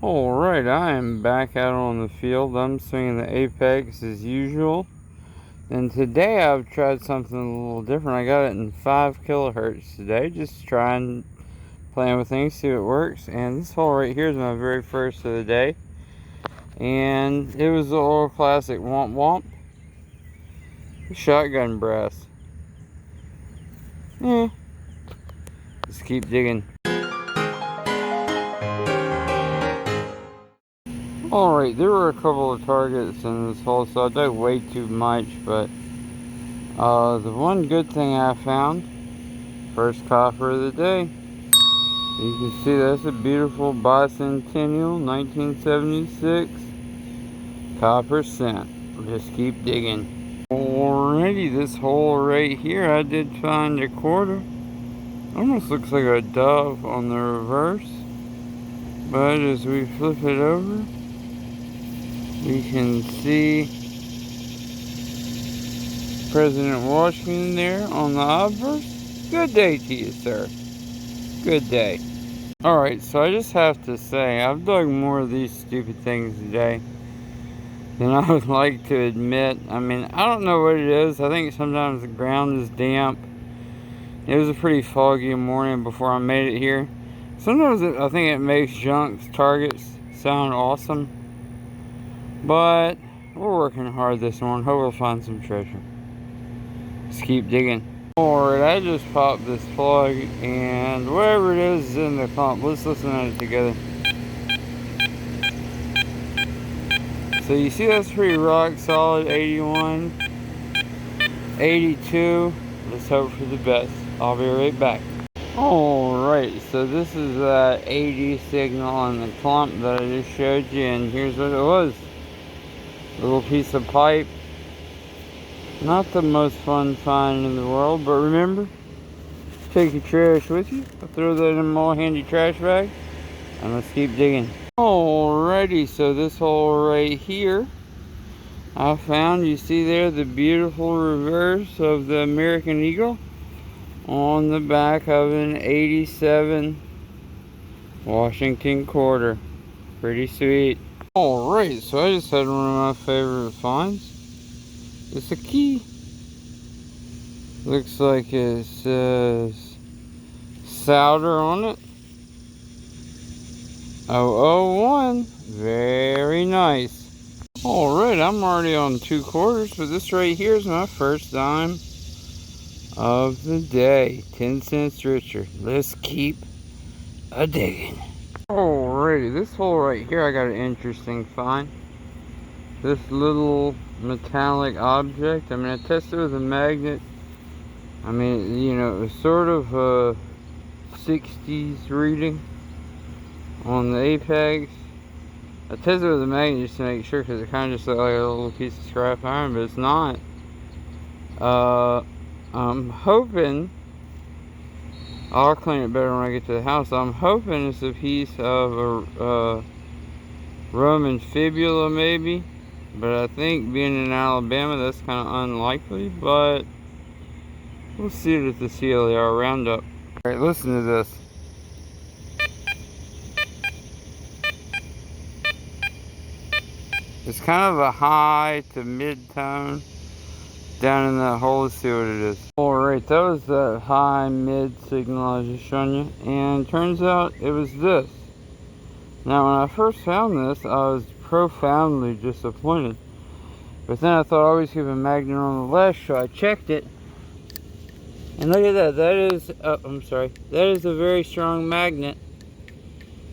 Alright, I am back out on the field. I'm swinging the Apex as usual. And today I've tried something a little different. I got it in 5 kilohertz today. Just trying, playing with things, see if it works. And this hole right here is my very first of the day. And it was the old classic womp womp. Shotgun brass. Just keep digging. Alright, there were a couple of targets in this hole, so I dug way too much, but the one good thing I found, first copper of the day. You can see that's a beautiful bicentennial 1976 copper cent. Just keep digging. Alrighty, this hole right here, I did find a quarter. Almost looks like a dove on the reverse, but as we flip it over, we can see President Washington there on the obverse. Good day to you, sir. Good day. Alright, so I just have to say, I've dug more of these stupid things today than I would like to admit. I mean, I don't know what it is. I think sometimes the ground is damp. It was a pretty foggy morning before I made it here. Sometimes I think it makes junk targets sound awesome. But we're working hard this morning. Hope we'll find some treasure. Just keep digging. Alright, I just popped this plug and whatever it is in the pump. Let's listen at it together. So you see that's pretty rock solid. 81, 82. Let's hope for the best. I'll be right back. Alright, so this is that 80 signal on the clump that I just showed you, and here's what it was. Little piece of pipe. Not the most fun find in the world, but remember, take your trash with you. I'll throw that in my handy trash bag, and let's keep digging. Alrighty, so this hole right here, I found, you see there, the beautiful reverse of the American Eagle on the back of an 87 Washington quarter. Pretty sweet. Alright, so I just had one of my favorite finds. It's a key. Looks like it says solder on it. 001. Very nice. Alright, I'm already on 2 quarters, but this right here is my first dime of the day. 10 cents richer. Let's keep a digging. Alrighty, this hole right here, I got an interesting find. This little metallic object. I mean, I tested with a magnet. I mean, you know, it was sort of a 60s reading on the Apex. I tested with a magnet just to make sure, because it kind of just looked like a little piece of scrap iron, but it's not. I'm hoping, I'll clean it better when I get to the house. I'm hoping it's a piece of a Roman fibula maybe, but I think being in Alabama that's kind of unlikely, but we'll see it at the CLAR roundup. Alright, listen to this. It's kind of a high to mid tone down in that hole. Let's see what it is. Alright, that was that high mid signal I was just showing you, and turns out it was this. Now when I first found this, I was profoundly disappointed, but then I thought I always keep a magnet on the left, so I checked it, and look at that. That is that is a very strong magnet,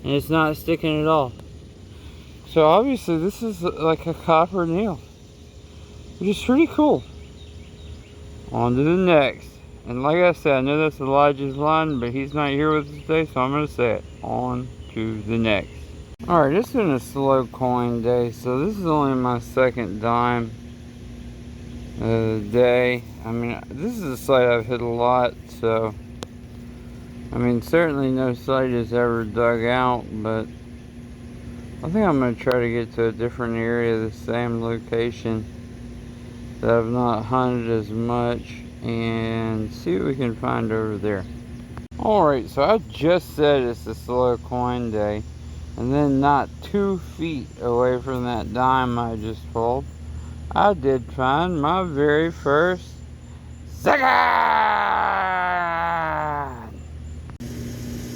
and it's not sticking at all. So obviously this is like a copper nail, which is pretty cool. On to the next. And like I said, I know that's Elijah's line, but he's not here with us today, so I'm going to say it. On to the next. Alright, it's been a slow coin day, so this is only my second dime of the day. I mean, this is a site I've hit a lot, so I mean, certainly no site is ever dug out, but I think I'm going to try to get to a different area, the same location that I've not hunted as much, and see what we can find over there. Alright, so I just said it's a slow coin day, And then not 2 feet away from that dime I just pulled, I did find my very first second!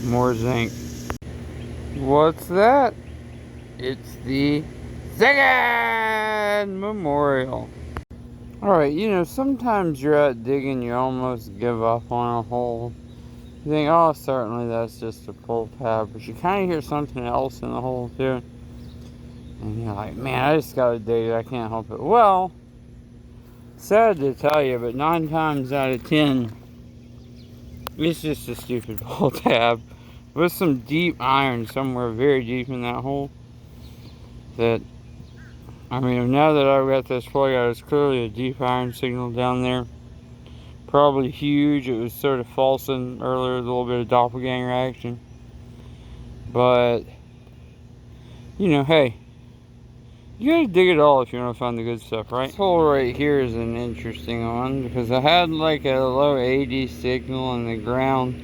More zinc. What's that? It's the second memorial. Alright, you know, sometimes you're out digging, you almost give up on a hole. You think, oh, certainly that's just a pull tab, but you kind of hear something else in the hole too. And you're like, man, I just gotta dig it, I can't help it. Well, sad to tell you, but 9 times out of 10, it's just a stupid pull tab with some deep iron somewhere very deep in that hole. That, I mean, now that I've got this plug out, it's clearly a deep iron signal down there. Probably huge. It was sort of falsing earlier, a little bit of doppelganger action. But, you know, hey, you gotta dig it all if you want to find the good stuff, right? This hole right here is an interesting one because I had like a low AD signal in the ground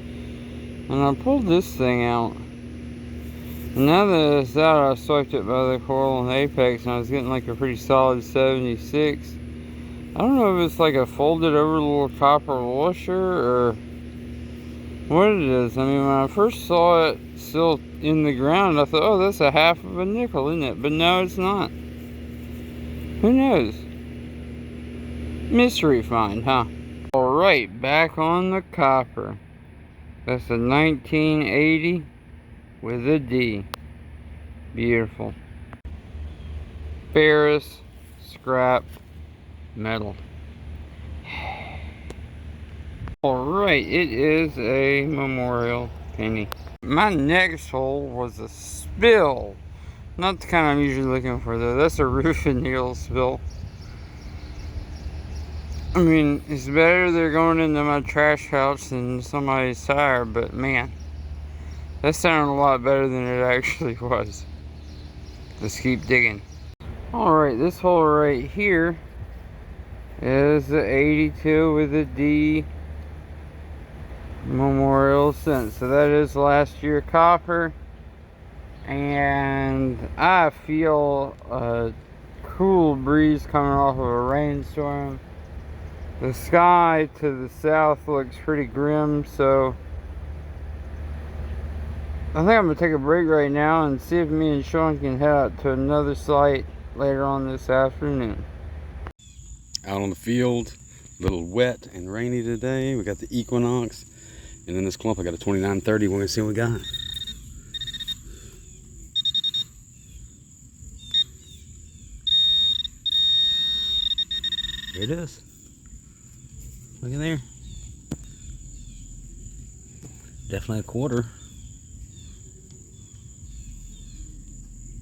and I pulled this thing out. And now that it's out, I swiped it by the coil and Apex and I was getting like a pretty solid 76. I don't know if it's like a folded over little copper washer or what it is. I mean, when I first saw it still in the ground, I thought, oh, that's a half of a nickel, isn't it? But no, it's not. Who knows? Mystery find, huh? Alright, back on the copper. That's a 1980 with a D. Beautiful. Ferrous scrap metal. Alright, it is a memorial penny. My next hole was a spill. Not the kind I'm usually looking for though. That's a roof and needle spill. I mean, it's better they're going into my trash pouch than somebody's tire, but man, that sounded a lot better than it actually was. Let's keep digging. Alright, this hole right here is the 82 with a D memorial cent. So that is last year copper. And I feel a cool breeze coming off of a rainstorm. The sky to the south looks pretty grim, so I think I'm going to take a break right now and see if me and Shawn can head out to another site later on this afternoon. Out on the field, a little wet and rainy today. We got the Equinox, and in this clump I got a 2930. We're gonna see what we got. Here it is. Look in there. Definitely a quarter.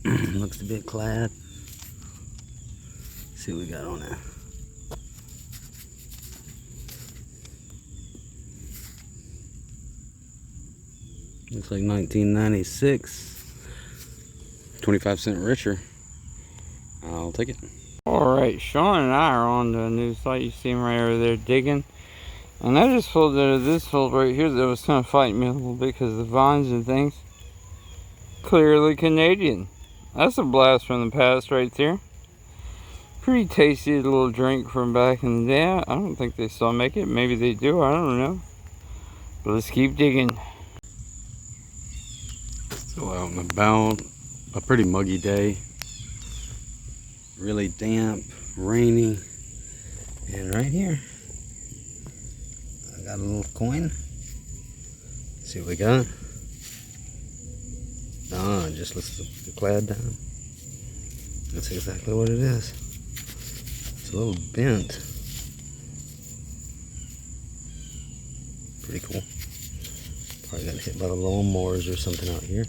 Looks a bit clad. See what we got on there. Looks like 1996. 25 cent richer. I'll take it. Alright, Shawn and I are on the new site. You see him right over there digging. And I just pulled out of this hole right here that was kind of fighting me a little bit because of the vines and things. Clearly Canadian. That's a blast from the past right there. Pretty tasty little drink from back in the day. I don't think they still make it. Maybe they do. I don't know. But let's keep digging. So out and about, a pretty muggy day. Really damp, rainy. And right here, I got a little coin. See what we got. Ah, just looks the clad down. That's exactly what it is. It's a little bent. Pretty cool. Probably got hit by the lawnmowers or something out here.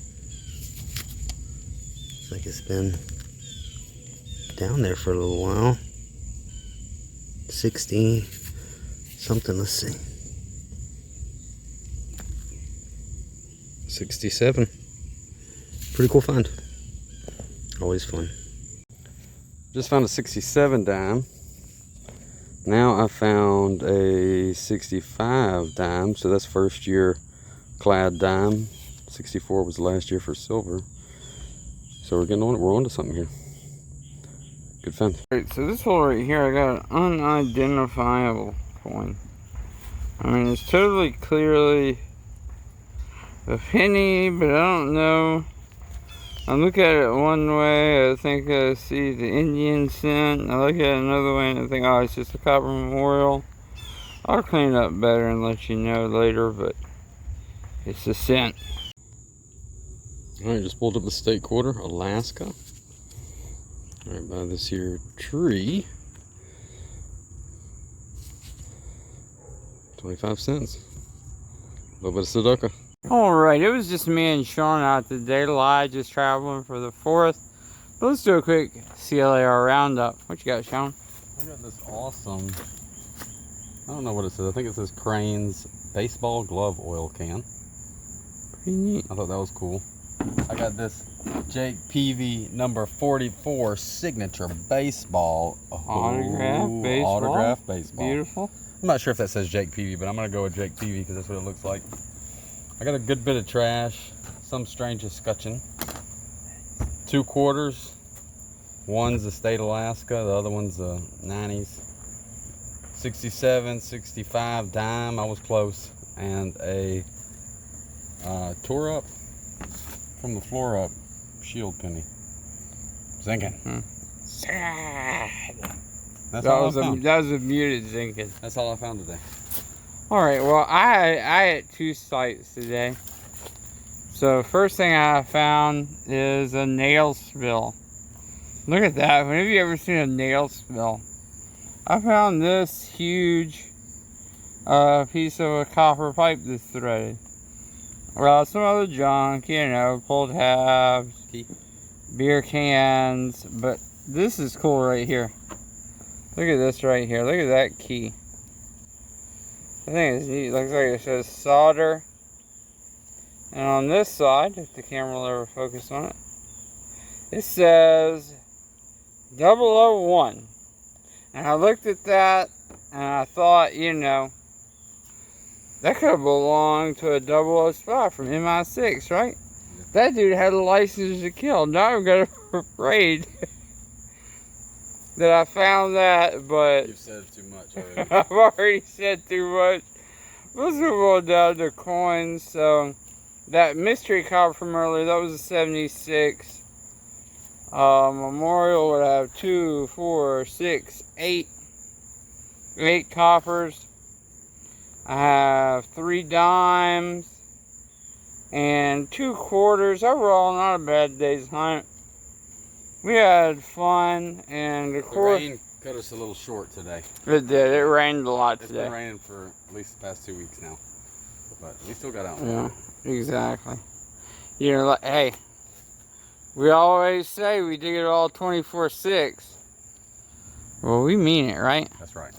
Looks like it's been down there for a little while. 60 something, let's see. 67. Pretty cool find. Always fun. Just found a 67 dime. Now I found a 65 dime, so that's first year clad dime. 64 was last year for silver. So we're on to something here. Good find. Alright, so this hole right here, I got an unidentifiable coin. I mean, it's totally clearly a penny, but I don't know. I look at it one way, I think I see the Indian cent. I look at it another way and I think, oh, it's just a copper memorial. I'll clean it up better and let you know later, but it's a cent. Alright, just pulled up the state quarter, Alaska. Right by this here tree. 25 cents. A little bit of Sudoku. Alright, it was just me and Shawn out today, live, just traveling for the 4th. But let's do a quick CLAR roundup. What you got, Shawn? I got this awesome, I don't know what it says. I think it says Crane's baseball glove oil can. Pretty neat. I thought that was cool. I got this Jake Peavy number 44 signature baseball. Autograph baseball. Beautiful. I'm not sure if that says Jake Peavy, but I'm going to go with Jake Peavy because that's what it looks like. I got a good bit of trash, some strange escutcheon. 2 quarters. One's the state of Alaska, the other one's the 90s. 67, 65 dime, I was close. And a tore up from the floor up shield penny. Zinking. That's all I found. That was a muted zinking. That's all I found today. Alright, well, I had 2 sites today. So, first thing I found is a nail spill. Look at that. When have you ever seen a nail spill? I found this huge piece of a copper pipe that's threaded. Well, some other junk, you know, pulled tabs, beer cans, but this is cool right here. Look at this right here. Look at that key. I think it's neat. Looks like it says solder. And on this side, if the camera will ever focus on it, it says 001. And I looked at that and I thought, you know, that could have belonged to a 00 spy from MI6, right? That dude had a license to kill. Now I'm gonna afraid that I found that, but You've said too much already. I've already said too much. Let's move on down to coins. So that mystery copper from earlier, that was a 76. Memorial would have 2, 4, 6, 8 coppers. I have 3 dimes and 2 quarters. Overall, not a bad day's hunt. We had fun, and of course, the rain cut us a little short today. It did. It rained a lot today. It's been raining for at least the past 2 weeks now, but we still got out. Yeah, exactly. You know, like, hey, we always say we dig it all 24/6. Well, we mean it, right? That's right.